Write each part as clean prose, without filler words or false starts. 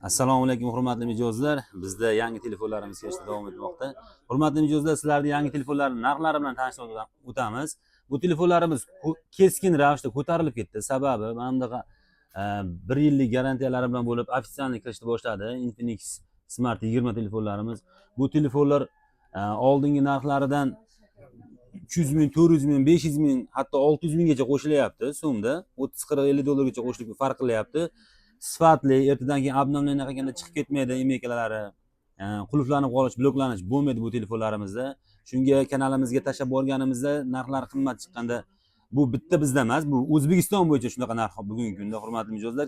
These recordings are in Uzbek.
Assalomu alaykum hurmatli mijozlar. Bizda yangi telefonlarimiz kelishda davom etmoqda. Hurmatli mijozlar, sizlarni yangi telefonlarning narxlari bilan tanishtirib o'tamiz. Bu telefonlarimiz keskin ravishda ko'tarilib ketdi. Sababi mana bunaqa 1 yillik garantiyalari bilan bo'lib, ofitsialniy kirishni boshladi. Infinix Smart 20 telefonlarimiz. Bu telefonlar oldingi narxlaridan 300 ming, 400 ming, 500 ming, hatto 600 minggacha qo'shilyapti so'mda. 30, 40, 50 dollargacha qo'shilib farq qilyapti. Sifatli, ertadan keyin obnovleniya qilganda chiqib ketmaydi emaklari, qulflanib qolish, bloklanish bo'lmaydi bu telefonlarimizda. Shunga kanalimizga tashlab borganimizda narxlar qimmat chiqqanda bu bitta bizda emas, bu O'zbekiston bo'yicha shunaqa narx bugungi kunda hurmatli mijozlar.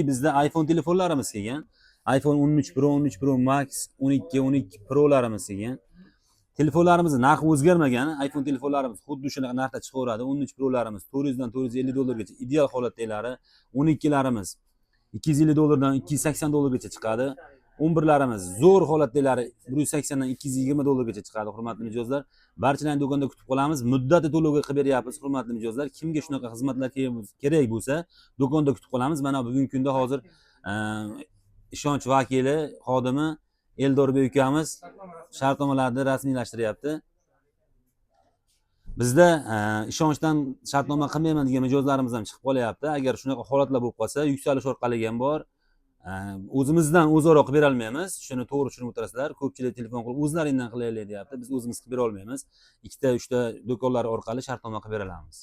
Bizda iPhone telefonlarimiz kelgan. iPhone 13 Pro, 13 Pro Max, 12, 12 Pro'larimiz kelgan. Telefonlarimizni narxi o'zgarmagan. iPhone telefonlarimiz xuddi shunaqa narxda chiqaveradi. 13 Pro'larimiz 400 dan 450 dollargacha ideal holatdalari, 12larimiz 250 dollardan 280 dollargacha chiqadi. 11larimiz zo'r holatdalari 180 dan 220 dollargacha chiqadi hurmatli mijozlar. Barchalarni do'konda kutib qolamiz. Muddati to'lovga qilib beryapmiz hurmatli mijozlar. Kimga shunaqa xizmatlar kerak bo'lsa, do'konda kutib qolamiz. Mana bugungi kunda hozir ishonch vakili, xodimi Eldorbek ukamiz shartnomalarni rasmiylashtiryapti. Bizda ishonchdan shartnoma qilmayman degan mijozlarimiz ham chiqib qolyapti. Agar shunaqa holatlar bo'lib qolsa, yuksalish orqaligi ham bor. O'zimizdan o'zaro qilib bera olmaymiz. Shuni to'g'ri tushunib o'tirasizlar. Ko'pchilik telefon qilib o'zlaringdan qilaylik deyapti. Biz o'zimiz qilib bera olmaymiz. 2 ta 3 ta do'konlar orqali shartnoma qilib bera olamiz.